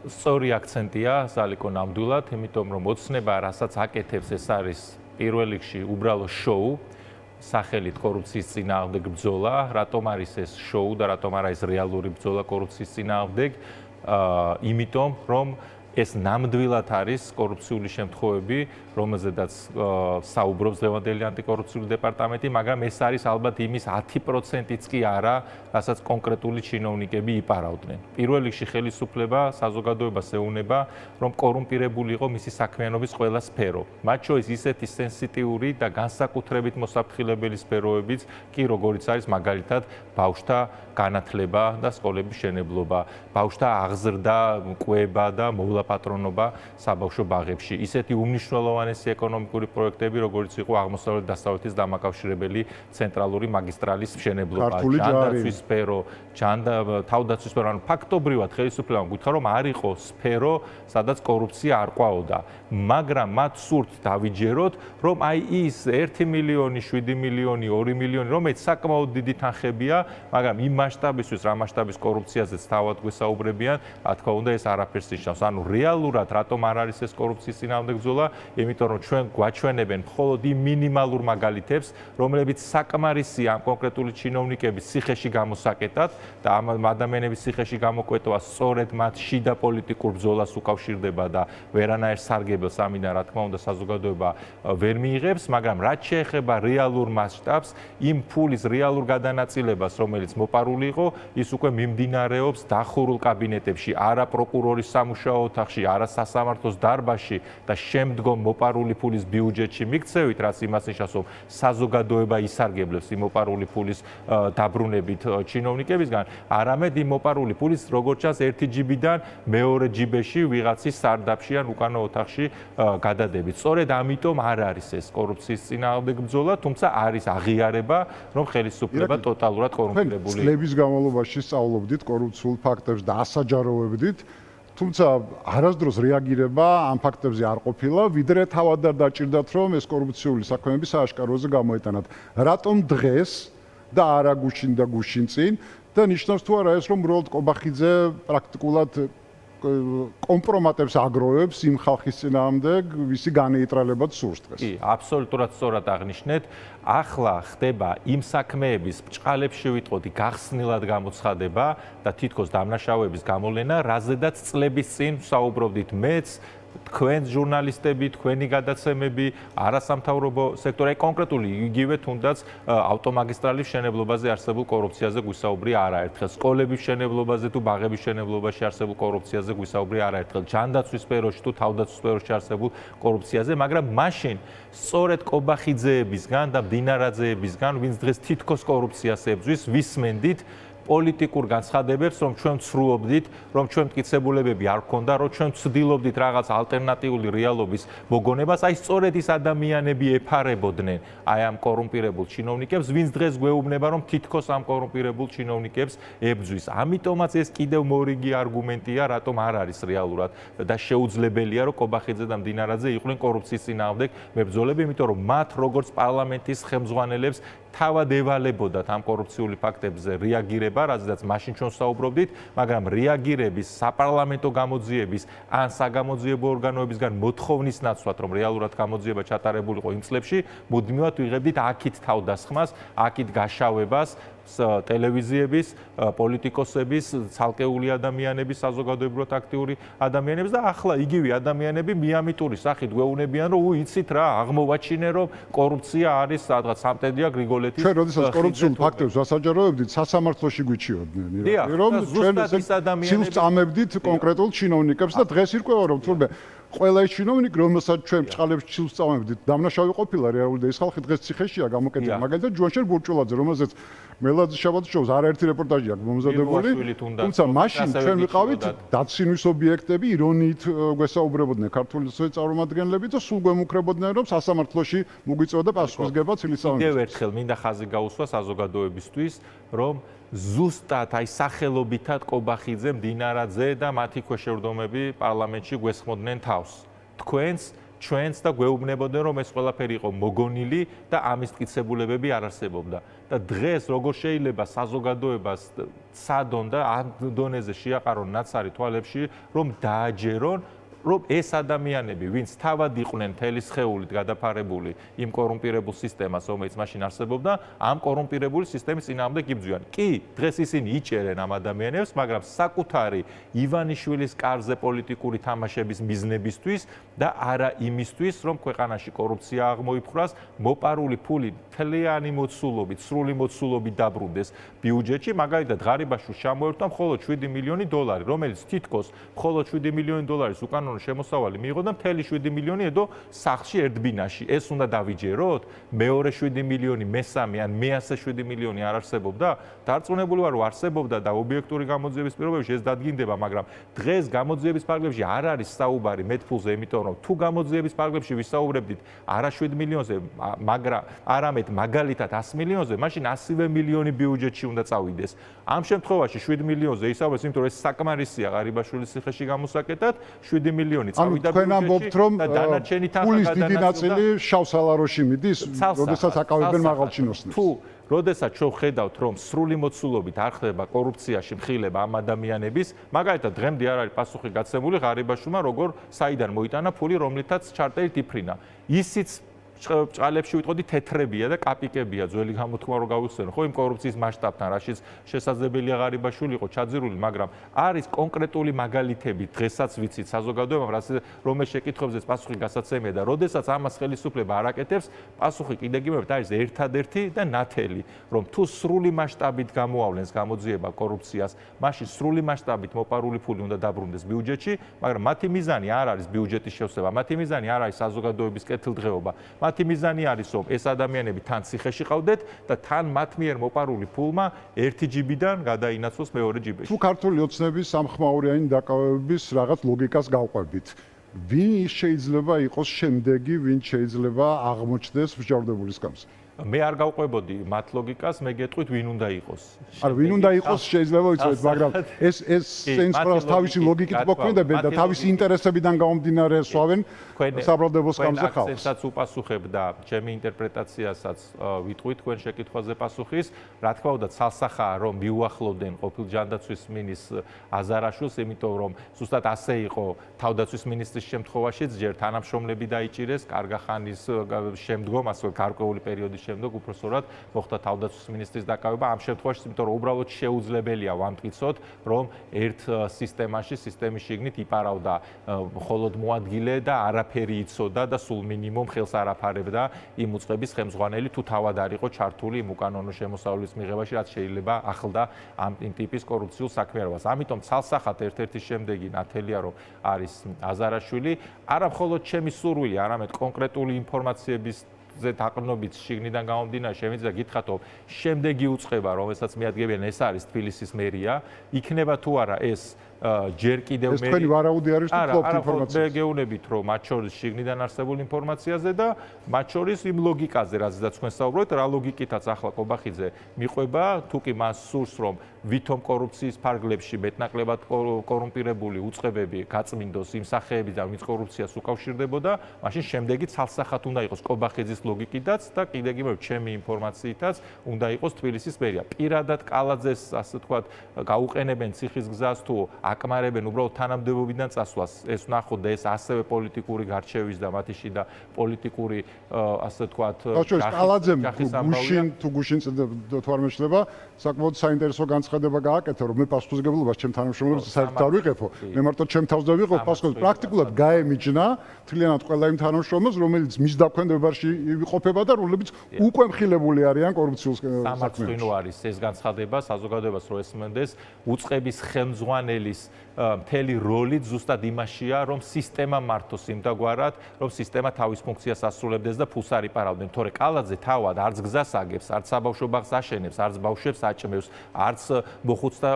სწორი აქცენტია სალიკო ნამდვილად, იმიტომ რომ ოცნება, რასაც აკეთებს, ეს არის პირველ რიგში უბრალო შოუ, სახელით კორუფციის წინააღმდეგ ბრძოლა, რატომ არის ეს შოუ და რატომ არა ეს რეალური ბრძოლა კორუფციის წინააღმდეგ, იმიტომ რომ ეს ნამდვილად არის კორუფციული შემთხვევები, რომელზედაც საუბრობს დღევანდელი ანტიკორუფციული დეპარტამენტი, მაგრამ ეს არის ალბათ იმის 10%-იც კი არა, რასაც კონკრეტული ჩინოვნიკები იპარავდნენ. პირველ რიგში ხელისუფლება საზოგადოებას ეუნება, რომ კორუმპირებული იყო მისი საქმიანობის ყველა სფერო. მათ შორის ისეთი სენსიტიური და განსაკუთრებით მოსაფრთხილებელი სფეროებიც კი როგორიც არის მაგალითად ბავშვთა განათლება და სკოლების მშენებლობა, ბავშვთა აღზრდა, კვება და მოვლაპატრონობა საბავშვო ბაღებში. ისეთი უმნიშვნელოვანესი ეკონომიკური პროექტები, როგორც იყო აღმოსავლეთ-დასავლეთის დამაკავშირებელი ცენტრალური მაგისტრალის მშენებლობა, ჯანდაცვის სფერო, თავდაცვის სფერო, ანუ ფაქტობრივად ხელისუფლებამ გითხრა, რომ არ იყო სფერო, სადაც კორუფცია არ ყვაოდა, მაგრამ მათ სურთ დავიჯეროთ, რომ აი ის 1 მილიონი, 7 მილიონი, 2 მილიონი, რომელიც საკმაოდ დიდი თანხებია, მაგრამ იმ მასშტაბისთვის, რა მასშტაბის კორუფციაზეც თავად გვესაუბრებიან, რა თქმა უნდა, ეს არაფერს ნიშნავს. ანუ რეალურად რატომ არ არის ეს კორუფციის წინააღმდეგ ბრძოლა? იმიტომ რომ ჩვენ გვაჩვენებენ მხოლოდ იმ მინიმალურ მაგალითებს, რომლებიც საკმარისია ამ კონკრეტული ჩინოვნიკების ციხეში გამოსაკეტად და ამ ადამიანების ციხეში გამოკვეთვა სწორედ მათ შიდა პოლიტიკურ ბრძოლას უკავშირდება და ვერანაირ სარგებელს ამიდან რა თქმა უნდა საზოგადოება ვერ მიიღებს, მაგრამ რაც შეეხება რეალურ მასშტაბს, იმ ფულის რეალურ გადანაწილებას, რომელიც მოპარული იყო, ის უკვე მიმდინარეობს დახურულ კაბინეტებში, არა პროკურორის სამუშაო ოთახში, არა სასამართლოს დარბაზში და შემდგომ მოპარული ფულის ბიუჯეტში მიქცევით, რაც იმას ნიშნავს, რომ საზოგადოება ისარგებლებს იმ მოპარული ფულის დაბრუნებით ჩინოვნიკებისგან, არამედ იმ მოპარული ფულის როგორც ჩანს ერთი ჯიბიდან მეორე ჯიბეში ვიღაცის სარდაფში ან უკანო ოთახში გადადებით. სწორედ ამიტომ არ არის ეს კორუფციის წინააღმდეგ ბრძოლა, თუმცა არის აღიარება, რომ ხელისუფლება ტოტალურად კორუმპირებულია. წლების განმავლობაში სწავლობდით კორუფციულ ფაქტებს და ასაჯაროვებდით, თუმცა არასდროს რეაგირება ამ ფაქტებზე არ ყოფილა, ვიდრე თავად არ დაჭირდათ, რომ ეს კორუფციული საქმეები სააშკაროზე გამოეტანათ. რატომ დღეს და არა გუშინ და გუშინ წინ და ნიშნავს თუ არა ეს, რომ უბრალოდ კობახიძე პრაქტიკულად კომპრომატებს აგროვებს იმ ხალხის წინააღმდეგ, ვისი განეიტრალებად სურს დღეს. კი, აბსოლუტურად სწორად აღნიშნეთ. ახლა ხდება იმ საქმეების ბჭყალებში ვიტყოდი გახსნილად გამოცხადება და თითქოს დამნაშავეების გამოვლენა, რაზედაც წლების წინ საუბრობდით მეც, თქვენ ჟურნალისტები, თქვენი გადაცემები, არასამთავრობო სექტორი, კონკრეტული იგივე თუნდაც ავტომაგისტრალის მშენებლობაზე არსებულ კორუფციაზე გვისაუბრია არაერთხელ, სკოლების მშენებლობაზე თუ ბაღების მშენებლობაში არსებულ კორუფციაზე გვისაუბრია არაერთხელ, ჯანდაცვის სფეროში თუ თავდაცვის სფეროში არსებულ კორუფციაზე, მაგრამ მაშინ სწორედ კობახიძეებისგან და მდინარაძეებისგან, ვინც დღეს თითქოს კორუფციას ებრძვის, ვისმენდით პოლიტიკურ განცხადებებს, რომ ჩვენ ვცრუობდით, რომ ჩვენ მტკიცებულებები არ გქონდა, რომ ჩვენ ვცდილობდით რაღაც ალტერნატიული რეალობის მოგონებას, აი სწორედ ის ადამიანები ეფარებოდნენ აი ამ კორუმპირებულ ჩინოვნიკებს, ვინც დღეს გვეუბნება, რომ თითქოს ამ კორუმპირებულ ჩინოვნიკებს ებრძვის. ამიტომაც ეს კიდევ მორიგი არგუმენტია, რატომ არ არის რეალურად და შეუძლებელია, რომ კობახიძე და მდინარაძე იყვნენ კორუფციის წინააღმდეგ მებრძოლები, იმიტომ რომ მათ როგორც პარლამენტის ხელმძღვანელებს თავად ევალებოდათ ამ კორუფციული ფაქტებზე რეაგირება, რაზედაც მაშინ ჩვენ საუბრობდით, მაგრამ რეაგირების, საპარლამენტო გამოძიების ან საგამოძიებო ორგანოებისგან მოთხოვნის ნაცვლად, რომ რეალურად გამოძიება ჩატარებულიყო იმ წლებში, მუდმივად ვიღებდით აქით თავდასხმას, აქით გაშავებას ტელევიზიების, პოლიტიკოსების, ცალკეული ადამიანების, საზოგადოებრივად აქტიური ადამიანების და ახლა იგივე ადამიანები მიამიტური სახით გვეუბნებიან, რომ იცით რა, აღმოვაჩინე, რომ კორუფცია არის სადღაც სამტედია გრიგოლეთის. ჩვენ როდესაც კორუფციულ ფაქტებს ვასაჯაროვებდით, სასამართლოში გვიჩიოდნენ, რომ ჩვენ ცილს წამებდით კონკრეტულ ჩინოვნიკებს და დღეს ირკვევა, რომ თურმე ყველა ის ჩინოვნიკი, რომელსაც ჩვენ ბჭყალებს ცილს წამებდით, დამნაშავე ყოფილა რეალურად და ეს ხალხი დღეს ციხეშია გამოკეტილი. მაგალითად ჯუანშერ ბურჭულაძე, რომელზეც მელაძე შაბათის შოუს არაერთი რეპორტაჟი აქვს მომზადებული, თუმცა მაშინ ჩვენ ვიყავით დაცინვის ობიექტები, ირონიით გვესაუბრებოდნენ ქართული წარმომადგენლები და სულ გვემუქრებოდნენ, რომ სასამართლოში მოგვიწოდა პასუხისგება ცილის წამების. კიდევ ერთხელ მინდა ხაზი გაუსვა საზოგადოებისთვის, რომ ზუსტად აი სახელობითად კობახიძე, მდინარაძე და მათი ქვეშევრდომები პარლამენტში გვესხმოდნენ თავს. ჩვენს და გვეუბნებოდნენ, რომ ეს ყველაფერი იყო მოგონილი და ამის მტკიცებულებები არ არსებობდა. და დღეს როგორ შეიძლება საზოგადოებას სადონ და ამ დონეზე შეაყარონ ნაცარი თვალებში, რომ დააჯერონ რომ ეს ადამიანები, ვინც თავად იყვნენ მთელი სხეულით გადაფარებული იმ კორუმპირებულ სისტემას, რომელიც მაშინ არსებობდა, ამ კორუმპირებული სისტემის წინააღმდეგ იბრძვიან. კი, დღეს ისინი იჭერენ ამ ადამიანებს, მაგრამ საკუთარი ივანიშვილის კარზე პოლიტიკური თამაშების მიზნებისთვის და არა იმისთვის, რომ ქვეყანაში კორუფცია აღმოიფხვრას, მოპარული ფული მთლიანი მოცულობით, სრული მოცულობით დაბრუნდეს ბიუჯეტში, მაგალითად ღარიბაშვილს ჩამოერთვა მხოლოდ 7 მილიონი დოლარი, რომელიც თითქოს მხოლოდ 7 მილიონი დოლარის უკანონო შემოსავალი მიიღო და მთელი 7 მილიონი ედო სახლში ერთ ბინაში. ეს უნდა დავიჯეროთ? მეორე 7 მილიონი, მესამე ან მეასე 7 მილიონი არ არსებობდა? დარწმუნებული ვარ, რომ არსებობდა და ობიექტური გამოძიების პირობებში ეს დადგინდება, მაგრამ დღეს გამოძიების ფარგლებში არ არის საუბარი მეტფულზე, იმიტომ რომ თუ გამოძიების ფარგლებში ვისაუბრებდით არა 7 მილიონზე, მაგრამ არამედ მაგალითად 100 მილიონზე, მაშინ 100 მილიონი ბიუჯეტში უნდა წავიდეს. ამ შემთხვევაში 7 მილიონზე ისაუბრეს, იმიტომ რომ ეს საკმარისია ღარიბაშვილის ციხეში გამოსაკეთად, 7 მილიონი წავიდა ბიუჯეტში და დანარჩენი ფულის დიდი ნაწილი შავ სალაროში მიდის, როდესაც აკავებენ მაღალ ჩინოსნებს. თუ როდესაც ჩვენ ხედავთ, რომ სრული მოცულობით არ ხდება კორუფციაში მხილება ამ ადამიანების, მაგალითად დღემდე არ არის პასუხი გაცემული ღარიბაშვილმა, როგორ საიდან მოიტანა ფული, რომლითაც ჩარტერით იფრინა. ისიც ჭყალებში ვიტყოდი თეთრებია და კაპიკებია, ძველი გამოთქმა რო გავიხსენო, ხო იმ კორუფციის მასშტაბთან, რაშიც შესაძლებელია ღარიბაშვილი იყო ჩაძირული, მაგრამ არის კონკრეტული მაგალითები, დღესაც ვიცით საზოგადოებამ, რომელიც შეკითხვებზეც პასუხი გასაცემია და როდესაც ამას ხელისუფლება არ აკეთებს, პასუხი კიდე გიმეორებთ არის ერთადერთი და ნათელი, რომ თუ სრული მასშტაბით გამოავლენს გამოძიება კორუფციას, მაშინ სრული მასშტაბით მოპარული ფული უნდა დაბრუნდეს ბიუჯეტში, მაგრამ მათი მიზანი არ არის ბიუჯეტის შევსება, მათი მიზანი არ არის საზოგადოების კეთილდღეობა. მათი მიზანი არის, რომ ეს ადამიანები თან ციხეში ყავდეთ და თან მათ მიერ მოპარული ფულმა ერთი ჯიბიდან გადაინაცვლოს მეორე ჯიბეში. თუ ქართული ოცნების სამხმაურიანი დაკავებების რაღაც ლოგიკას გავყვებით, ვინ შეიძლება იყოს შემდეგი, ვინ შეიძლება აღმოჩნდეს მსჯავრდებულის გამს? მე არ გავყვებოდი მათ ლოგიკას, მე გეტყვით ვინ უნდა იყოს. არა, ვინ უნდა იყოს შეიძლება ვიცოდეთ, მაგრამ ეს სენსორას თავისი ლოგიკით მოქმედებენ და თავისი ინტერესებიდან გამომდინარე სვავენ საბრალდებულს გამზე ხალხს. აქცენტსაც უპასუხებ და ჩემი ინტერპრეტაციასაც ვიტყვით თქვენ შეკითხვაზე პასუხის. რა თქმა უნდა, ცალსახაა რომ მიუახლოვდნენ ყოფილ ჯანდაცვის მინისტრს აზარაშვილს, იმიტომ რომ ზუსტად ასე იყო თავდაცვის მინისტრის შემთხვევაშიც, ჯერ თანამშრომლები დაიჭირეს, კარგა ხანის შემდგომ, ასე გარკვეული პერიოდის შემდგომ უпроსორად მოხდა თავდაცვის მინისტრის დაკავება ამ შემთხვევაში, იმიტომ რომ უბრალოდ შეუძლებელია ვამტკიცოთ, რომ ერთ სისტემაში, სისტემის შიგნით იპარავდა მხოლოდ მოადგილე და არაფერი იცოდა და სულ მინიმუმ ხელს არ აფარებდა იმ უწყების ხელმძღვანელი თუ თავად არ იყო ჩართული იმ უკანონო შემოსავლის მიღებაში, რაც შეიძლება ახლდა ამ ტიპის კორუფციულ საქმიანობას. ამიტომ ცალსახად ერთ-ერთი შემდეგი ნათელია, რომ არის აზარაშვილი, არა მხოლოდ ჩემი სურვილი, არამედ კონკრეტული ინფორმაციების დაყრდნობით შიგნიდან გამომდინარე შემიძლია გითხრათ, რომ შემდეგი უწყება, რომელსაც მიადგებიან, ეს არის თბილისის მერია, იქნება თუ არა ეს ჯერ კიდევ ეს თქვენი ვარაუდი არის თუ ფლობთ ინფორმაციას? მე გეუბნებით, რომ მათ შორის შიგნიდან არსებულ ინფორმაციაზე და მათ შორის იმ ლოგიკაზე, რაზეც თქვენ საუბრობთ, რა ლოგიკითაც ახლა კობახიძე მიყვება, თუ კი მას სურს, რომ ვითომ კორუფციის ფარგლებში მეტნაკლებად კორუმპირებული უწყებები გაწმინდოს იმ სახეებიდან, ვინც კორუფციას უკავშირდებოდა, მაშინ შემდეგი ცალსახად უნდა იყოს კობახიძის ლოგიკითაც და კიდე გიმეორებ ჩემი ინფორმაციითაც უნდა იყოს თბილისის მერია. პირადად კალაძეს, ასე ვთქვათ, გაუყენებენ ციხის გზას თუ აკმარებენ უბრალოდ თანამდებობიდან წასვლას, ეს ვნახოთ და ეს ასევე პოლიტიკური გარჩევის და მათი შიდა პოლიტიკური, ასე ვთქვათ, კალაძემ თუ გუშინ თუ არ მეშლება, საკმაოდ საინტერესო განცხადება გააკეთა, რომ მე პასუხისმგებლობას ჩემ თანამშრომლებს საერთოდ არ ვიყებო. მე მარტო ჩემ თავს დავიღო პასუხს, პრაქტიკულად გაემიჯნა თლიანად ყველა იმ თანამშრომლებს, რომელიც მის დაქვემდებარში იყოფება და რომლებიც უკვე მხილებული არიან კორუფციულ საქმეებში. სამართლინო არის ეს განცხადება საზოგადოებას რო ესმენდეს, უწყების ხელმძღვანელის მთელი როლი ზუსტად იმაშია, რომ სისტემა მართოს იმდაგვარად, რომ სისტემა თავის ფუნქციას ასრულებდეს და ფულს არ იპარავდნენ. თორე კალაძე თავად არც გზას აგებს, არც საბავშვო ბაღს აშენებს, არც ბავშვებს აჭმევს, არც მოხუცს და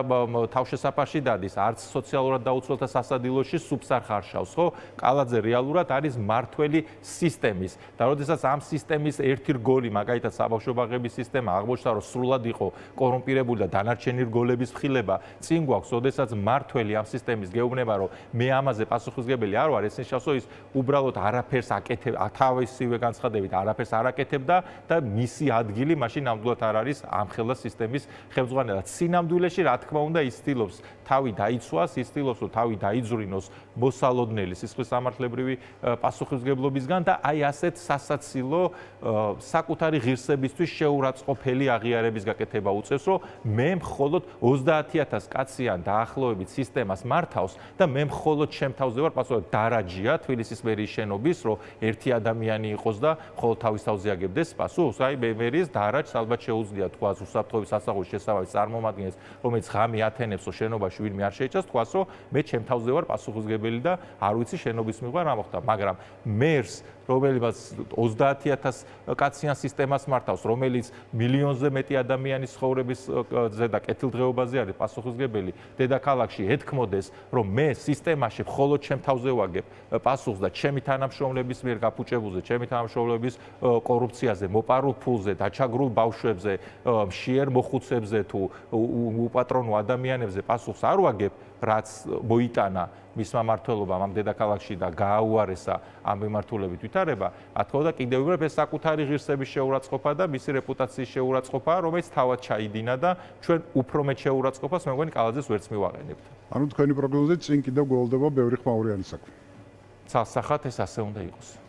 თავშესაფარში დადის, არც სოციალურად დაუცველთა სასადილოში სუპს არ ხარშავს, ხო? კალაძე რეალურად არის მართველი სისტემის და როდესაც ამ სისტემის ერთი რგოლი, მაგალითად საბავშვო ბაღების სისტემა აღმოჩნდა, რომ სრულად იყო კორუმპირებული და დანარჩენი რგოლების მხილება წინ გვაქვს, როდესაც მმართველი ამ სისტემის გეუბნება, რომ მე ამაზე პასუხისმგებელი არ ვარ, ეს ნიშნავს, რომ ის უბრალოდ არაფერს აკეთებდა, თავისივე განცხადებით არაფერს არ აკეთებდა და მისი ადგილი მაშინ ნამდვილად არ არის ამ ხელა სისტემის ხელმძღვანელად. სინამდვილეში, რა თქმა უნდა, ის ცდილობს თავი დაიცვას, ის ცდილობს, რომ თავი დაიძვრინოს მოსალოდნელი სისხლის სამართლებრივი პასუხისმგებლობისგან და აი ასეთ სასაცილო საკუთარი ღირსებისთვის შეურაცხყოფელი აღიარების გაკეთება უწევს, რომ მე მხოლოდ 30,000 კაციან დაახლოებით სისტემას მართავს და მე მხოლოდ ჩემ თავზე ვარ პასუხი. დარაჯია თბილისის მერიის შენობის, რომ ერთი ადამიანი იყოს და მხოლოდ თავის თავზე აგებდეს პასუხს. აი მერიის დარაჯს ალბათ შეუძლია თქვას უსაფრთხოების სასახურის შესაბამის წარმომადგენელს, რომელიც ღამე ათენებს, რომ შენობაში ვინმე არ შეიჭრას, თქვას, რომ მე ჩემ თავზე ვარ პასუხისმგებელი და არ ვიცი შენობის მიღება რა მოხდა, მაგრამ მერს რომელსაც 30,000 კაციან სისტემას მართავს, რომელიც მილიონზე მეტი ადამიანის ცხოვრების ზედა კეთილდღეობაზე არის პასუხისმგებელი, დედაქალაქში ეთქმოდეს, რომ მე სისტემაში მხოლოდ ჩემ თავზე ვაგებ პასუხს და ჩემი თანამშრომლების მიერ გაფუჭებულზე, ჩემი თანამშრომლების კორუფციაზე, მოპარულ ფულზე, დაჩაგრულ ბავშვებზე, მშიერ მოხუცებზე თუ უპატრონო ადამიანებზე პასუხს არ ვაგებ, რაც მოიტანა მისმა მმართველობამ ამ დედაქალაქში და გააუარესა ამ მიმართულებით ვითარება, რა თქმა უნდა, კიდევ უფრო ეს საკუთარი ღირსების შეურაცხყოფა და მისი რეპუტაციის შეურაცხყოფა, რომელიც თავად ჩაიდინა და ჩვენ უფრო მეტ შეურაცხყოფას მე მგონი კალაძეს ვერც მივაყენებთ. ანუ თქვენი პროგნოზით წინ კიდევ გველდება ბევრი ხმაურიანი საქმე. ცალსახად ეს ასე უნდა იყოს.